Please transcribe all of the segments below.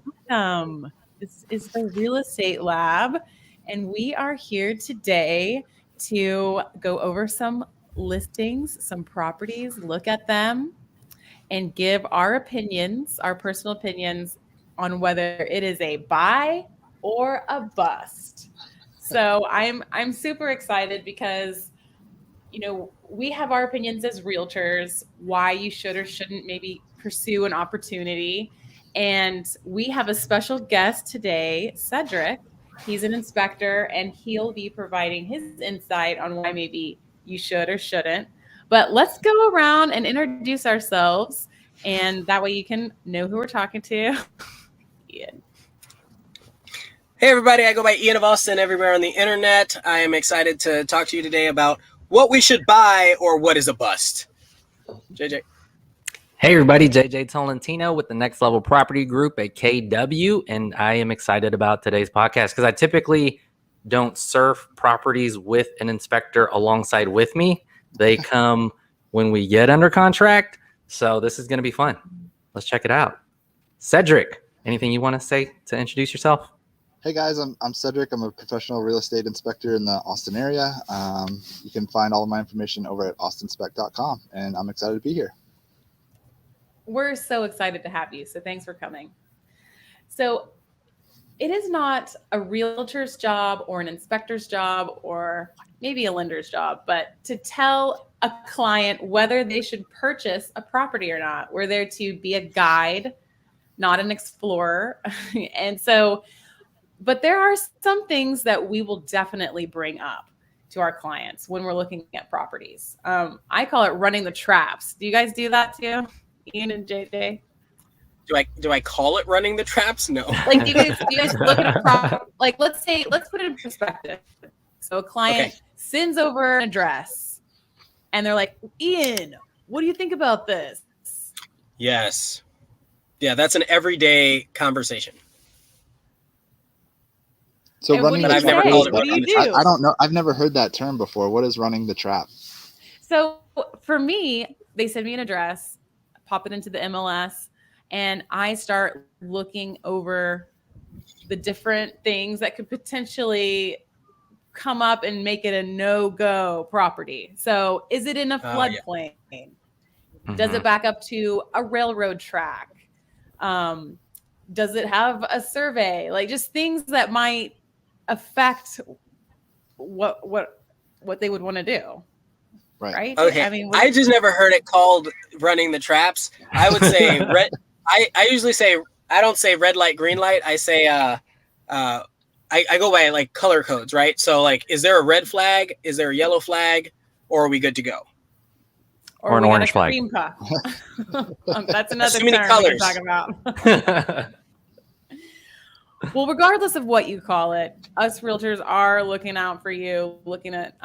welcome. This is the Real Estate Lab, and we are here today to go over some listings, some properties, look at them, and give our opinions, our personal opinions on whether it is a buy or a bust. So I'm super excited because we have our opinions as realtors, why you should or shouldn't maybe pursue an opportunity. And we have a special guest today, Cedric. He's an inspector and he'll be providing his insight on why maybe you should or shouldn't. But let's go around and introduce ourselves, and that way you can know who we're talking to. Ian. Hey everybody, I go by ianofAustin everywhere on the internet. I am excited to talk to you today about what we should buy or what is a bust. JJ. Hey everybody, JJ Tolentino with the Next Level Property Group at KW, and I am excited about today's podcast because I typically don't surf properties with an inspector alongside with me. They come when we get under contract, so this is going to be fun. Let's check it out. Cedric, anything you want to say to introduce yourself? Hey guys, I'm Cedric. I'm a professional real estate inspector in the Austin area. You can find all of my information over at austinspec.com, and I'm excited to be here. We're so excited to have you. So thanks for coming. So it is not a realtor's job or an inspector's job or maybe a lender's job, but to tell a client whether they should purchase a property or not. We're there to be a guide, not an explorer. And so, but there are some things that we will definitely bring up to our clients when we're looking at properties. I call it running the traps. Do you guys do that too? Ian and JJ? Do I call it running the traps? No. Like, do you guys look at a property? Like, let's put it in perspective. So a client sends over an address and they're like, Ian, what do you think about this? Yes. Yeah, that's an everyday conversation. So And running what do the you trap. say? What do you do? I don't know. I've never heard that term before. What is running the trap? So for me, they send me an address, pop it into the MLS, and I start looking over the different things that could potentially come up and make it a no-go property. So is it in a floodplain? Does it back up to a railroad track? Does it have a survey? Like, just things that might affect what they would want to do. Right? Okay. I mean, I just never heard it called running the traps. I would say I usually say, I don't say red light, green light. I say, I go by like color codes, right? So like, is there a red flag? Is there a yellow flag? Or are we good to go? Or an orange flag. That's another Too many term colors. we can talk about. Well, regardless of what you call it, us realtors are looking out for you, looking at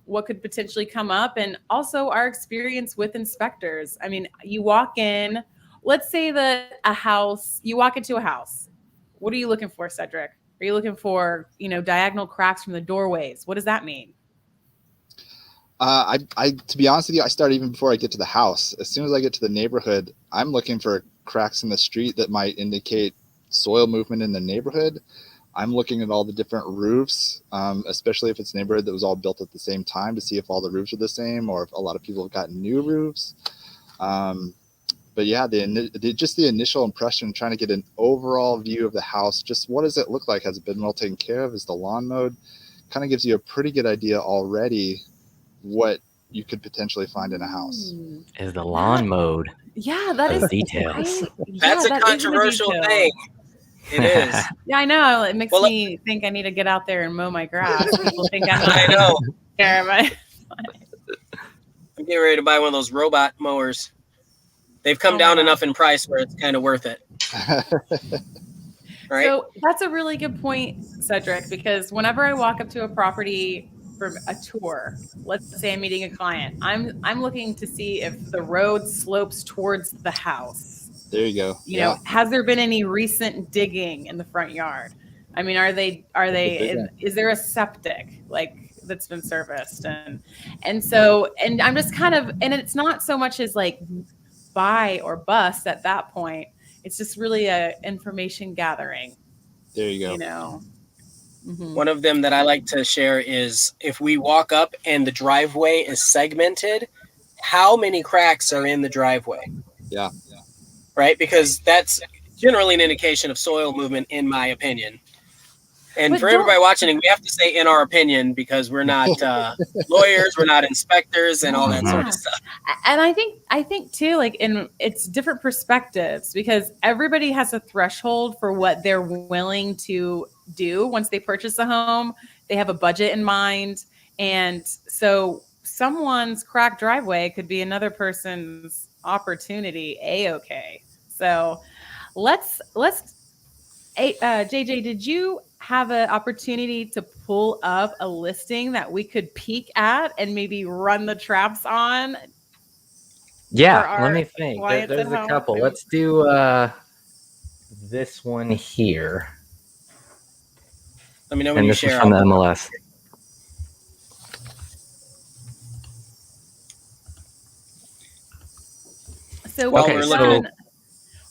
what could potentially come up, and also our experience with inspectors. I mean, you walk in, let's say that you walk into a house. What are you looking for, Cedric? Are you looking for, diagonal cracks from the doorways? What does that mean? To be honest with you, I start even before I get to the house. As soon as I get to the neighborhood, I'm looking for cracks in the street that might indicate soil movement in the neighborhood. I'm looking at all the different roofs, especially if it's a neighborhood that was all built at the same time, to see if all the roofs are the same or if a lot of people have gotten new roofs. But yeah, just the initial impression, trying to get an overall view of the house. Just what does it look like? Has it been well taken care of? Is the lawn mowed? Kind of gives you a pretty good idea already what you could potentially find in a house. Is the lawn mowed? Yeah, that is details. That's a controversial thing. It is. Yeah, I know. It makes me think I need to get out there and mow my grass. People think I know. I'm getting ready to buy one of those robot mowers. They've come down enough in price where it's kind of worth it. Right? So that's a really good point, Cedric, because whenever I walk up to a property for a tour, let's say I'm meeting a client, I'm looking to see if the road slopes towards the house. There you go. You know, has there been any recent digging in the front yard? I mean, is there a septic like that's been serviced? And I'm just kind of, and it's not so much as like buy or bust at that point. it's just really a information gathering, There you go. you know. Mhm. One of them that I like to share is if we walk up and the driveway is segmented, how many cracks are in the driveway? Yeah. Right? Because that's generally an indication of soil movement, in my opinion. And But for everybody watching, we have to say in our opinion because we're not lawyers, we're not inspectors, and all that sort of stuff. And I think too, like it's different perspectives because everybody has a threshold for what they're willing to do once they purchase a home. They have a budget in mind, and so someone's cracked driveway could be another person's opportunity. A-okay. So let's JJ, did you have an opportunity to pull up a listing that we could peek at and maybe run the traps on? Yeah, let me think. There's a couple. Let's do this one here. Let me know when and you this share. is from the MLS. So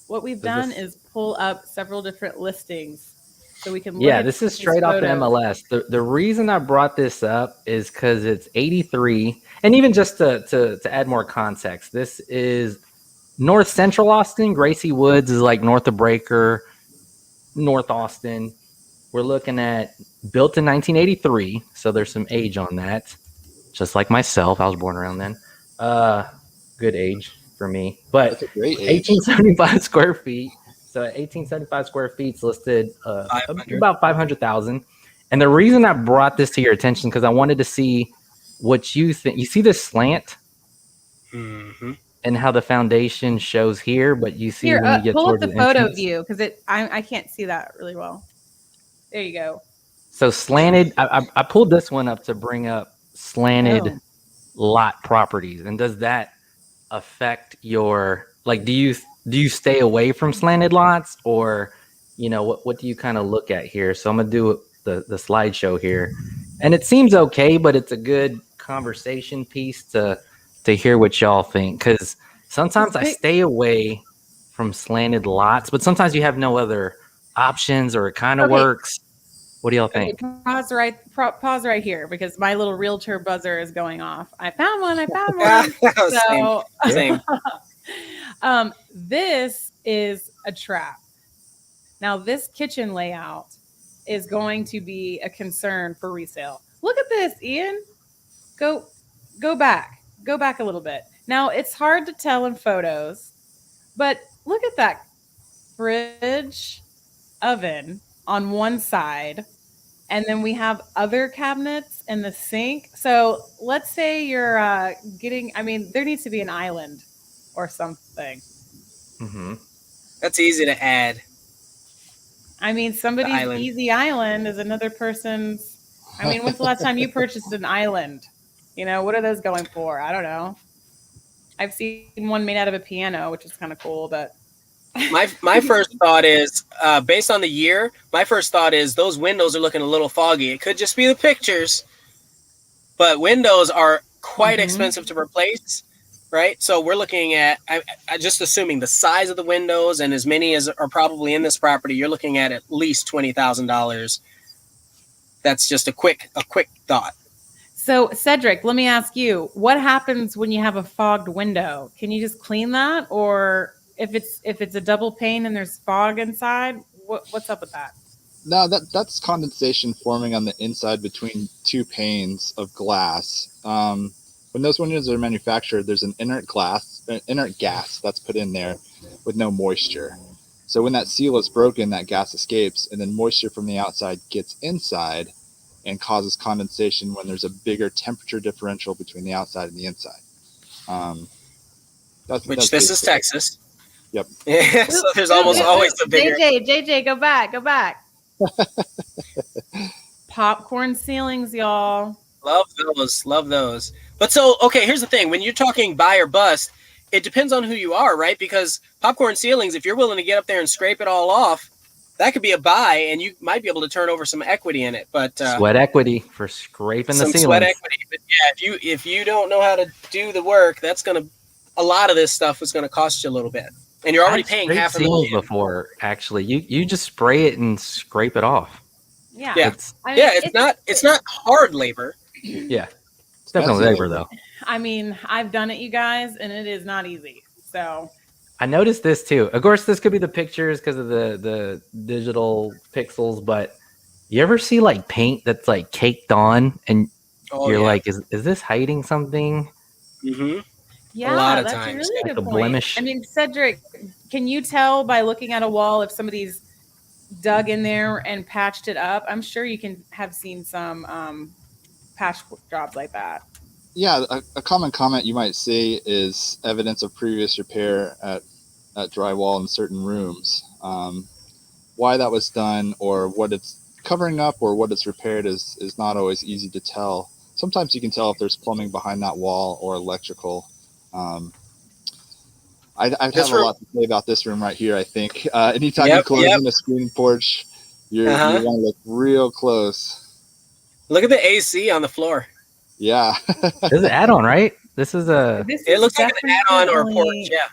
what we've done is pull up several different listings so we can look at this is straight off the MLS. The reason I brought this up is because it's 83, and even just to add more context, this is North Central Austin. Gracie Woods is like north of Breaker, North Austin. We're looking at built in 1983, so there's some age on that. Just like myself, I was born around then. Good age for me, but That's a great age. 1875 square feet. So 1875 square feet is listed about 500,000. And the reason I brought this to your attention because I wanted to see what you think. You see this slant and how the foundation shows here, but you see when you get pull up towards the photo view because I can't see that really well. There you go. So slanted. I pulled this one up to bring up slanted lot properties, and does that affect your do you stay away from slanted lots, or what do you kind of look at here? So I'm gonna do the slideshow here, and it seems okay, but it's a good conversation piece to hear what y'all think, because sometimes I stay away from slanted lots, but sometimes you have no other options or it kind of works. What do y'all think? Pause right here because my little realtor buzzer is going off. I found one. So Same. This is a trap. Now this kitchen layout is going to be a concern for resale. Look at this, Ian. Go back a little bit. Now it's hard to tell in photos, but look at that fridge oven on one side. And then we have other cabinets in the sink. So let's say you're there needs to be an island or something. Mm-hmm. That's easy to add. Somebody's easy island is another person's. When's the last time you purchased an island? What are those going for? I don't know. I've seen one made out of a piano, which is kind of cool, but. My first thought is, based on the year, my first thought is those windows are looking a little foggy. It could just be the pictures, but windows are quite expensive to replace, right? So we're looking at, I just assuming the size of the windows and as many as are probably in this property, you're looking at least $20,000. That's just a quick thought. So Cedric, let me ask you, what happens when you have a fogged window? Can you just clean that, or if it's a double pane and there's fog inside, what's up with that? No, that's condensation forming on the inside between two panes of glass. When those windows are manufactured, there's an inert gas that's put in there with no moisture. So when that seal is broken, that gas escapes, and then moisture from the outside gets inside and causes condensation when there's a bigger temperature differential between the outside and the inside. This is Texas. Yep. Yeah, so there's almost always a bigger. JJ, go back. Popcorn ceilings, y'all. Love those. But so, okay, here's the thing. When you're talking buy or bust, it depends on who you are, right? Because popcorn ceilings, if you're willing to get up there and scrape it all off, that could be a buy, and you might be able to turn over some equity in it. But sweat equity for scraping the ceiling. Sweat equity. But yeah, if you don't know how to do the work, a lot of this stuff is going to cost you a little bit. and you're already I've paying sprayed seals $500,000. before. Actually, you just spray it and scrape it off. Yeah. Yeah. It's It's not hard labor. yeah, it's definitely Fancy labor though. I mean, I've done it, you guys, and it is not easy. So I noticed this too. Of course, this could be the pictures because of the digital pixels, but you ever see like paint that's like caked on and you're like, is this hiding something? Mm-hmm. yeah, lot of that's times, a really like good a point. blemish. I mean, Cedric, can you tell by looking at a wall if somebody's dug in there and patched it up? I'm sure you can have seen some patch jobs like that. Yeah, a common comment you might see is evidence of previous repair at drywall in certain rooms. Why that was done or what it's covering up or what it's repaired is not always easy to tell. Sometimes you can tell if there's plumbing behind that wall or electrical. I'd have a lot to say about this room right here, I think. Anytime you close in a screen porch, you want to look real close. Look at the AC on the floor. Yeah. This is an add-on, right? This is a. It looks like an add-on or a porch. Yeah.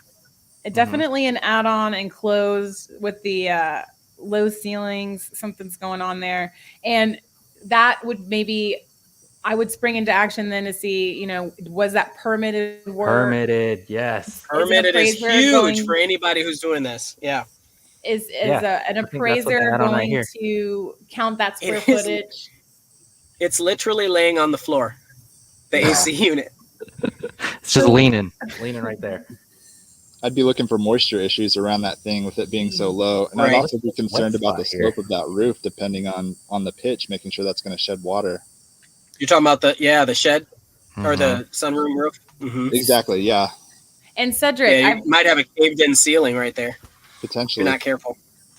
Definitely an add-on enclosed with the low ceilings. Something's going on there, and that would maybe I would spring into action then to see, was that permitted work? Permitted, yes. Permitted is huge for anybody who's doing this. Yeah. Is an appraiser going to count that square footage? It's literally laying on the floor. The AC unit. It's just leaning right there. I'd be looking for moisture issues around that thing with it being so low. And I'd also be concerned about the slope of that roof, depending on the pitch, making sure that's going to shed water. You're talking about the shed or the sunroom roof? Mm-hmm. Exactly, yeah. And Cedric, you might have a caved-in ceiling right there. Potentially. If you're not careful.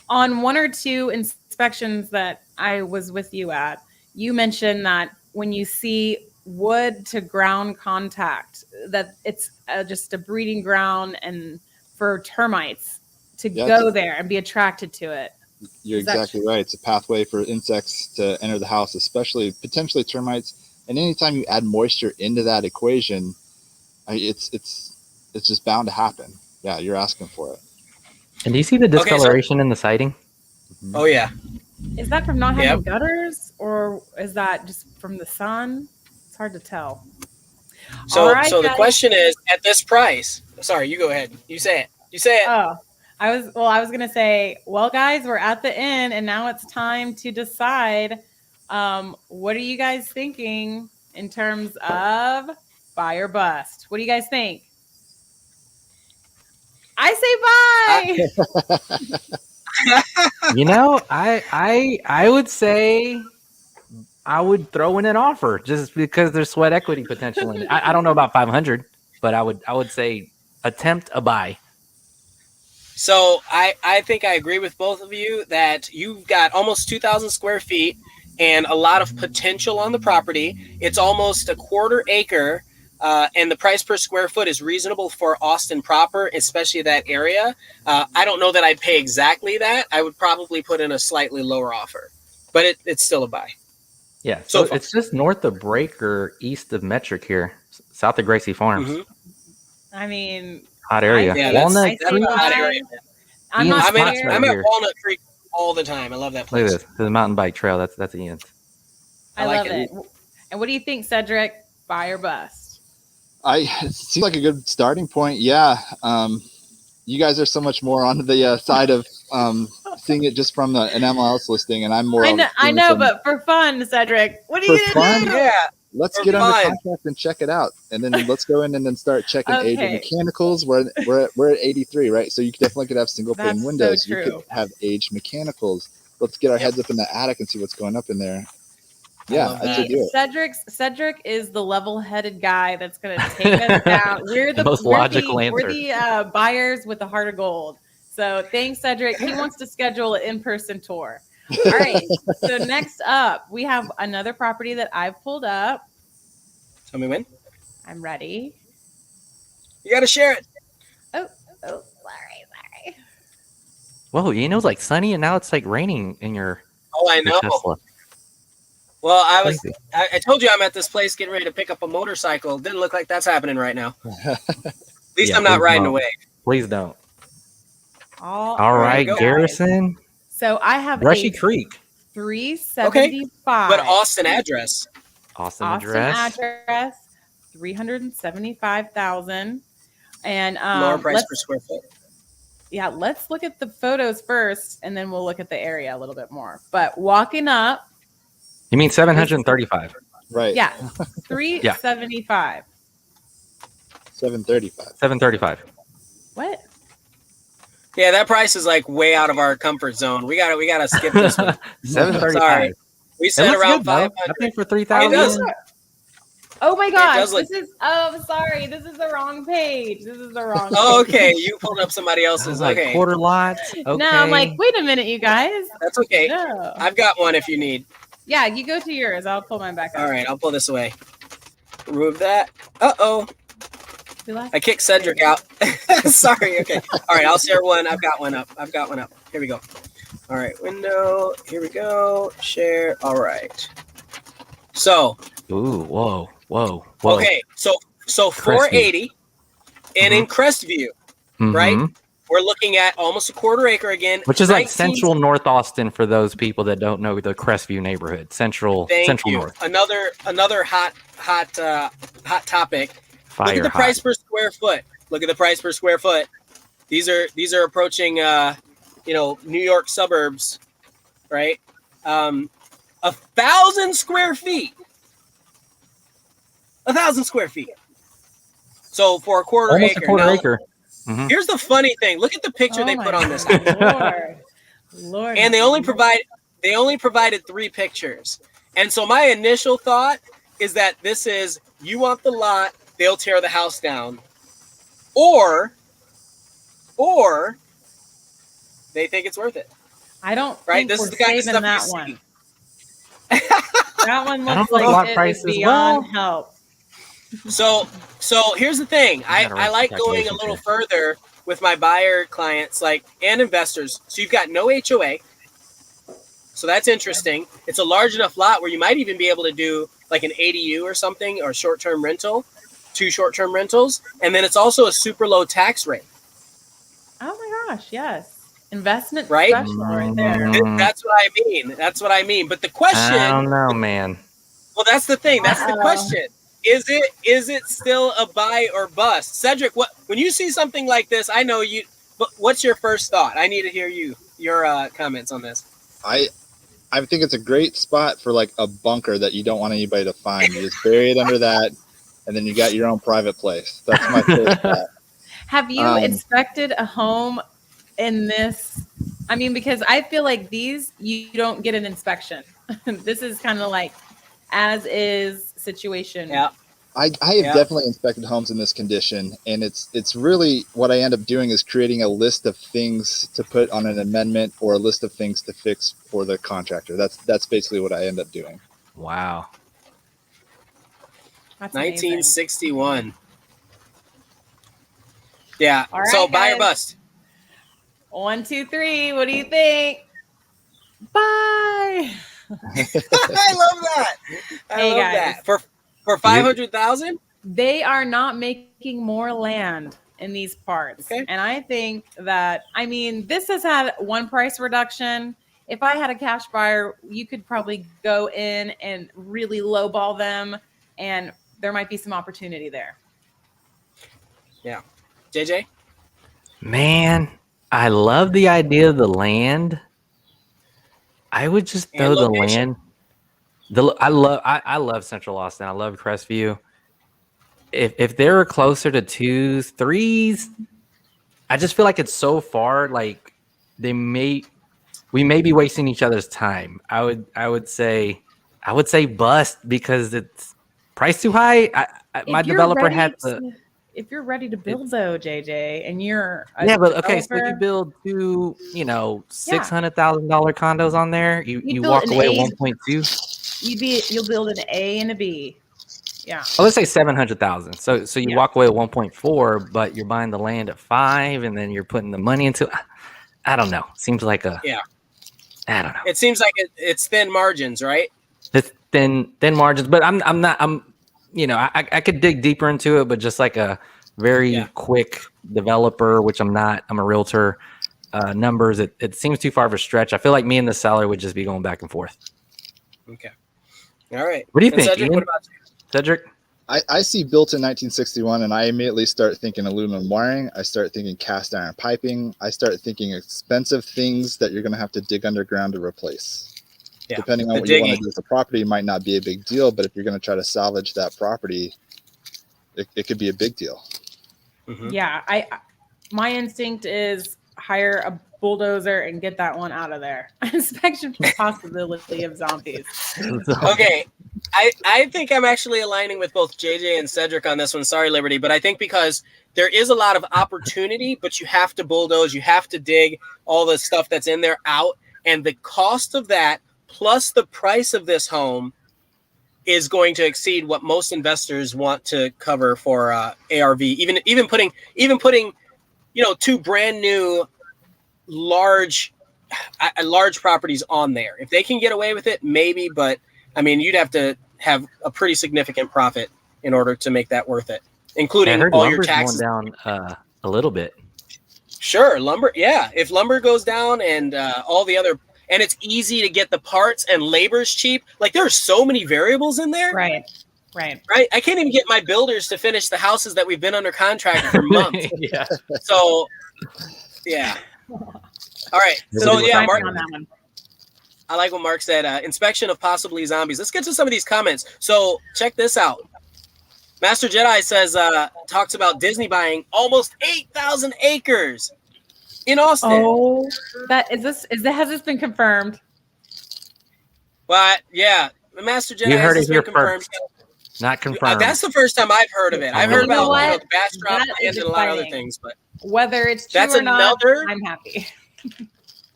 On one or two inspections that I was with you at, you mentioned that when you see wood to ground contact, that it's just a breeding ground and for termites to go there and be attracted to it. You're exactly right. It's a pathway for insects to enter the house, especially potentially termites. And anytime you add moisture into that equation, it's just bound to happen. Yeah, you're asking for it. And do you see the discoloration in the siding? Oh yeah. Is that from not having gutters, or is that just from the sun? It's hard to tell. So the question is, at this price, sorry, you go ahead. You say it. Oh, I was going to say, well, guys, we're at the end and now it's time to decide. What are you guys thinking in terms of buy or bust? What do you guys think? I say buy. I would say I would throw in an offer just because there's sweat equity potential in it. I don't know about 500, but I would say attempt a buy. So I think I agree with both of you that you've got almost 2,000 square feet and a lot of potential on the property. It's almost a quarter acre, and the price per square foot is reasonable for Austin proper, especially that area. I don't know that I'd pay exactly that. I would probably put in a slightly lower offer, but it's still a buy. Yeah, so it's just north of Breaker, east of Metric here, south of Gracie Farms. Mm-hmm. I mean, hot area. Walnut Creek. Hot area. I'm at Walnut Creek all the time. I love that place. Look at this. The mountain bike trail. That's Ian's. I love it. And what do you think, Cedric? Buy or bust? It seems like a good starting point. Yeah. You guys are so much more on the side of seeing it just from an MLS listing, and I'm more. I know, but for fun, Cedric, what are you gonna do? Yeah. Let's get under contract and check it out, and then let's go in and then start checking age of mechanicals. We're at 83, right? So you definitely could have single pane windows. So you could have aged mechanicals. Let's get our heads up in the attic and see what's going up in there. Yeah, I should do it. Cedric is the level-headed guy that's going to take us down. We're the most logical answer. We're the buyers with the heart of gold. So thanks, Cedric. He wants to schedule an in-person tour. All right. So next up, we have another property that I've pulled up. Tell me when. I'm ready. You got to share it. Oh, sorry. Whoa, it was like sunny and now it's like raining in your. Oh, I know. Tesla. Well, I told you I'm at this place getting ready to pick up a motorcycle. Didn't look like that's happening right now. At least I'm not riding away. Please don't. All right, go. Garrison. So I have Brushy a Creek. 375. But Austin address. Austin Austin address. 375,000. And Lower price per square foot. let's look at the photos first, and then we'll look at the area a little bit more. But walking up, You mean 735? Right. yeah, 375. 735. 735. What? Yeah, that price is like way out of our comfort zone. We gotta skip this one. 735. Sorry. We It said looks around good, though. 500. I think for It 3,000. does. Oh my gosh! does look- This is sorry. This is the wrong page. This is the wrong. Oh, page. okay. You pulled up somebody I else's. was like Okay. quarter lots. Okay. No, I'm like, wait a minute, you guys. That's okay. No. I've got one if you need. Yeah, you go to yours. I'll pull mine back up. All right, I'll pull this away. Remove that. Uh-oh. We lost- I kicked Cedric out. Sorry. Okay. All right, I'll share one. I've got one up. Here we go. All right, window. Here we go. Share. All right. So, Ooh, whoa. okay. So 480 and in Crestview, right? Mhm. We're looking at almost a quarter acre again. Which is like 19 central North Austin for those people that don't know the Crestview neighborhood. Central Thank you. North. Another hot topic. Fire Look at the hot. price per square foot. These are approaching New York suburbs, right? 1,000 square feet. 1,000 square feet. So for a quarter Almost acre. a quarter Now, acre. Mhm. here's the funny thing. Look at the picture Oh they my put on this house. Lord. And they only provided 3 pictures. And so my initial thought is that this is, you want the lot, they'll tear the house down. Or they think it's worth it. I don't Right? think This we're is the kind of saving stuff that you one. see. That one I looks don't know lot like it prices. is beyond help. So here's the thing. I like going a calculations little here. further with my buyer clients and investors. So you've got no HOA. So that's interesting. It's a large enough lot where you might even be able to do like an ADU or something, or short-term rental, 2 short-term rentals. And then it's also a super low tax rate. Oh my gosh, yes. Investment Right? special right there. That's what I mean. But the question, I don't know, man. well, that's the thing. That's the Uh-oh. question. Is it still a buy or bust? Cedric, when you see something like this, I know you, but what's your first thought? I need to hear your comments on this. I think it's a great spot for like a bunker that you don't want anybody to find. You just bury it under that, and then you got your own private place. That's my first thought. Have you inspected a home in this? I mean, because I feel like these, you don't get an inspection. This is kind of like as is situation. Yeah. I have definitely inspected homes in this condition, and it's really what I end up doing is creating a list of things to put on an amendment or a list of things to fix for the contractor. That's basically what I end up doing. Wow. That's amazing. 1961. Yeah. All right, So buy or guys. bust. 1, 2, 3. What do you think? Bye. I love that. I Hey, love guys. that. For 500,000. They are not making more land in these parts. Okay. And I think that, I mean, this has had one price reduction. If I had a cash buyer, you could probably go in and really lowball them, and there might be some opportunity there. Yeah. JJ. Man, I love the idea of the land. I would just And throw the location. land. I love Central Austin. I love Crestview. If they were closer to 2s, 3s, I just feel like it's so far. Like we may be wasting each other's time. I would say bust because it's priced too high. My If you're developer ready had if you're ready to build though, JJ, and you're a but okay, so you developer, build 2, $600,000 condos on there. You build walk an away A- at 1.2. you'll build an A and a B. Yeah. Oh, let's say 700,000. So you Yeah. walk away at 1.4, but you're buying the land at 5, and then you're putting the money into. I don't know. Seems like I don't know. It seems like it's thin margins, right? It's thin margins, but I'm not. I could dig deeper into it, but just like a very quick developer, which I'm not. I'm a realtor. numbers, it seems too far of a stretch. I feel like me and the seller would just be going back and forth. Okay. All right. What do you And think, Cedric, Ian? what about you? Cedric? I see built in 1961, and I immediately start thinking aluminum wiring. I start thinking cast iron piping. I start thinking expensive things that you're going to have to dig underground to replace. Yeah, Depending on the what you want digging. to do with the property, it might not be a big deal, but if you're going to try to salvage that property, it could be a big deal. Mhm. Yeah, my instinct is hire a bulldozer and get that one out of there. Inspection for possibility of zombies. Okay. I think I'm actually aligning with both JJ and Cedric on this one. Sorry, Liberty, but I think because there is a lot of opportunity, but you have to bulldoze, you have to dig all the stuff that's in there out, and the cost of that plus the price of this home is going to exceed what most investors want to cover for ARV. Even putting two brand new large properties on there. If they can get away with it, maybe, but I mean, you'd have to have a pretty significant profit in order to make that worth it, including I heard all your lumber's taxes. going down a little bit. Sure, lumber. Yeah, if lumber goes down and all the other, and it's easy to get the parts and labor's cheap. Like there are so many variables in there. Right. Right. I can't even get my builders to finish the houses that we've been under contract for months. Yeah. So, yeah. All right. So yeah, Timing Mark. on that one. I like what Mark said. Inspection of possibly zombies. Let's get to some of these comments. So check this out. Master Jedi says talks about Disney buying almost 8,000 acres in Austin. Oh, has this been confirmed? But yeah, Master Jedi You heard has it here confirmed. first. Not confirmed. That's the first time I've heard of it. I've heard You know about what? the Bastrop That land is and a lot of other exciting. things, but Whether it's true That's or not, another- I'm happy.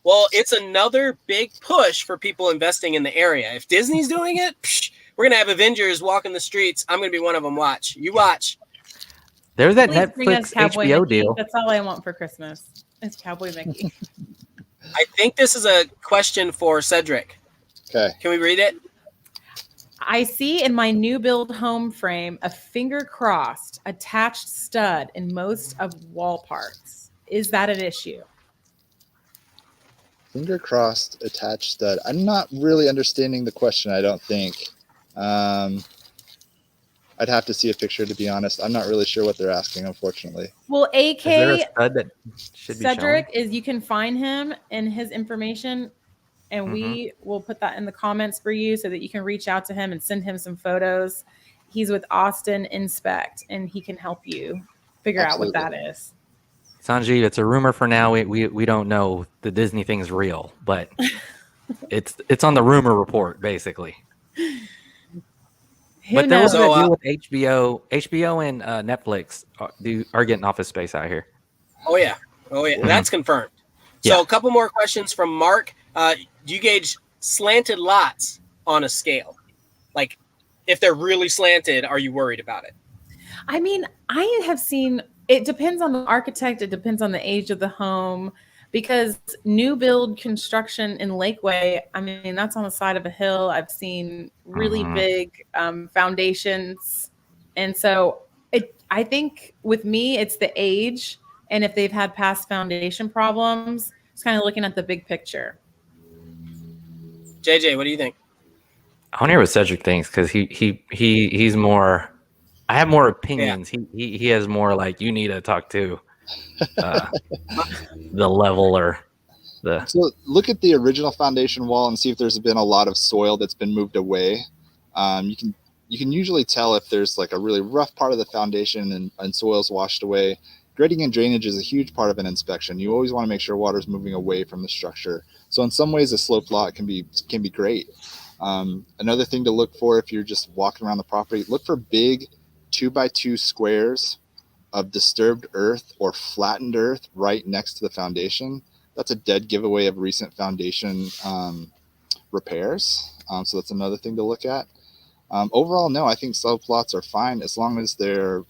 well, it's another big push for people investing in the area. If Disney's doing it, we're gonna have Avengers walking the streets. I'm gonna be one of them. Watch. You watch. There's that Please bring us Netflix Cowboy HBO Mickey. deal. That's all I want for Christmas. It's Cowboy Mickey. I think this is a question for Cedric. Okay. Can we read it? I see in my new build home frame a finger crossed attached stud in most of wall parts. Is that an issue? Finger crossed attached stud. I'm not really understanding the question, I don't think. I'd have to see a picture, to be honest. I'm not really sure what they're asking, unfortunately. Well, Is there a AK stud that should be shown? Cedric is you can find him and his information, and we will put that in the comments for you so that you can reach out to him and send him some photos. He's with Austin Inspect, and he can help you figure out what that is. Sanjeev, it's a rumor for now. We don't know the Disney thing's real, but it's on the rumor report basically. Who But there was knows? a deal with HBO and Netflix are getting office space out here. Oh yeah. That's confirmed. So Yeah. a couple more questions from Mark. Do you gauge slanted lots on a scale? Like, if they're really slanted, are you worried about it? I mean, I have seen, it depends on the architect, it depends on the age of the home, because new build construction in Lakeway, I mean, that's on the side of a hill. I've seen really big foundations. And so I think with me, it's the age. And if they've had past foundation problems, it's kind of looking at the big picture. JJ, what do you think? I want to hear what Cedric thinks because he's more. I have more opinions. He has more like you need to talk to the level or the. So look at the original foundation wall and see if there's been a lot of soil that's been moved away. You can usually tell if there's like a really rough part of the foundation and soil's washed away. Grading and drainage is a huge part of an inspection. You always want to make sure water's moving away from the structure. So in some ways, a sloped lot can be great. Another thing to look for if you're just walking around the property, look for big 2x2 squares of disturbed earth or flattened earth right next to the foundation. That's a dead giveaway of recent foundation repairs. So that's another thing to look at. Overall, no, I think sloped lots are fine as long as they're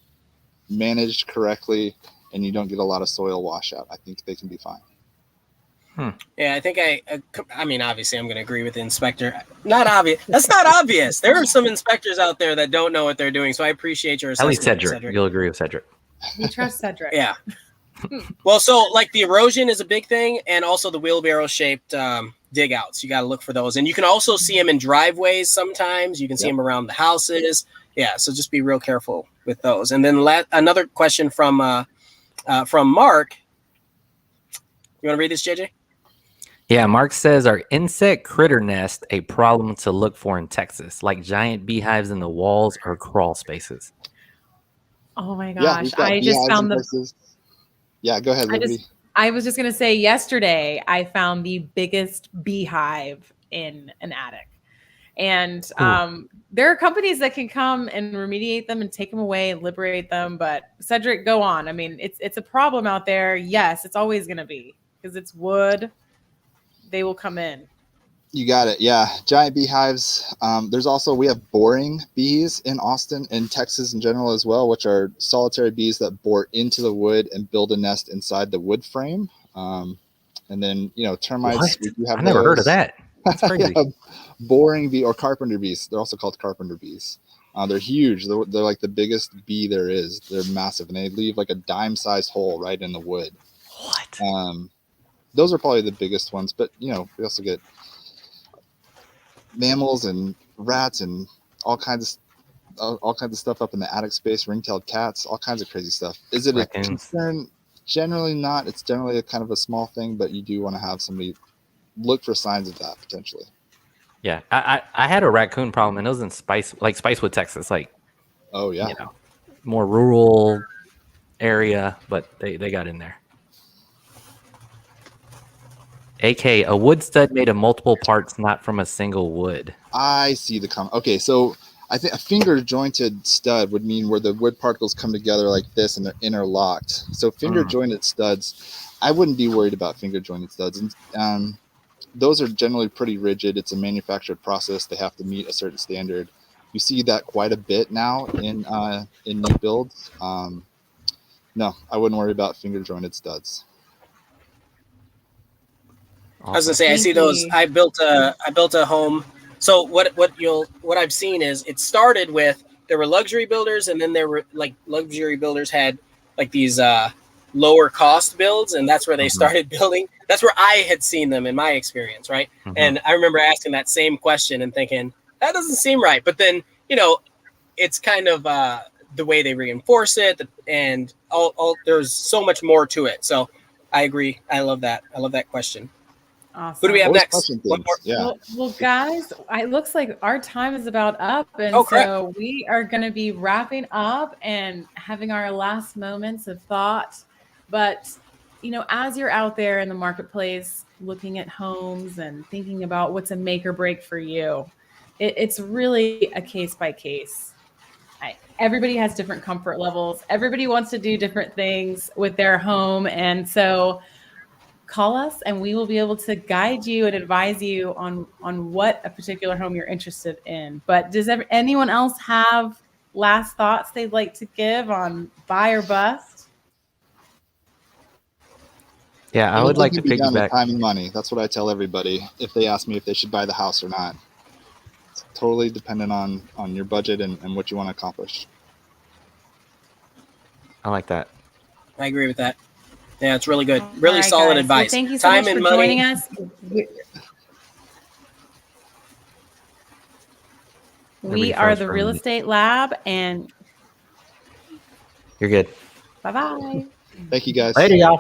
managed correctly and you don't get a lot of soil washout. I think they can be fine. Yeah, I think I mean, obviously, I'm going to agree with the inspector. Not obvious. That's not obvious. There are some inspectors out there that don't know what they're doing. So I appreciate your At assessment, least Cedric. You'll agree with Cedric. We trust Cedric. Yeah. Well, so like the erosion is a big thing, and also the wheelbarrow shaped dig outs. You got to look for those, and you can also see them in driveways. Sometimes you can see them around the houses. Yeah, so just be real careful with those. And then another question from Mark. You want to read this, JJ? Yeah, Mark says, are insect critter nests a problem to look for in Texas, like giant beehives in the walls or crawl spaces? Oh my Yeah, gosh. we've got I just beehives found in the places. Yeah, go ahead, Liberty. I was just going to say yesterday, I found the biggest beehive in an attic. And there are companies that can come and remediate them and take them away and liberate them. But Cedric, go on. I mean, it's a problem out there. Yes, it's always going to be because it's wood. They will come in. You got it. Yeah. Giant beehives. We have boring bees in Austin and Texas in general as well, which are solitary bees that bore into the wood and build a nest inside the wood frame. And then, termites. What? We do have I never heard of that. That's crazy. Yeah, boring bee or carpenter bees. They're also called carpenter bees. They're huge. They're like the biggest bee there is. They're massive, and they leave like a dime-sized hole right in the wood. What? Those are probably the biggest ones, but we also get mammals and rats and all kinds of stuff up in the attic space, ring-tailed cats, all kinds of crazy stuff. Is it Raccoons. a concern? Generally not. It's generally a kind of a small thing, but you do want to have somebody look for signs of that potentially. Yeah, I had a raccoon problem, and it was in Spicewood, Texas, Oh yeah. More rural area, but they got in there. AK, a wood stud made of multiple parts, not from a single wood. I see the comment. Okay, so I think a finger jointed stud would mean where the wood particles come together like this and they're interlocked. So finger jointed studs, I wouldn't be worried about finger jointed studs. And those are generally pretty rigid. It's a manufactured process. They have to meet a certain standard. You see that quite a bit now in new builds. No, I wouldn't worry about finger jointed studs. I was gonna say, I see those. I built a home. So what I've seen is it started with, there were luxury builders, and then there were like luxury builders had like these lower cost builds, and that's where they started building. That's where I had seen them in my experience, right? And I remember asking that same question and thinking, that doesn't seem right. But then, it's kind of the way they reinforce it, and all there's so much more to it. So I agree. I love that. I love that question. Awesome. Who do we have Always next? One more. Yeah. Well, guys, it looks like our time is about up. And so we are going to be wrapping up and having our last moments of thought. But, as you're out there in the marketplace, looking at homes and thinking about what's a make or break for you, it's really a case by case. Everybody has different comfort levels. Everybody wants to do different things with their home. And so call us and we will be able to guide you and advise you on what a particular home you're interested in. But does anyone else have last thoughts they'd like to give on buy or bust? Yeah, I would like to piggyback. piggyback. Time and money. That's what I tell everybody if they ask me if they should buy the house or not. It's totally dependent on your budget and what you want to accomplish. I like that. I agree with that. Yeah, it's really good. Really solid guys. advice. Well, thank you so Time much and for money. joining us. We are the Real Estate Lab, and you're good. bye-bye. Thank you, guys. Later, y'all.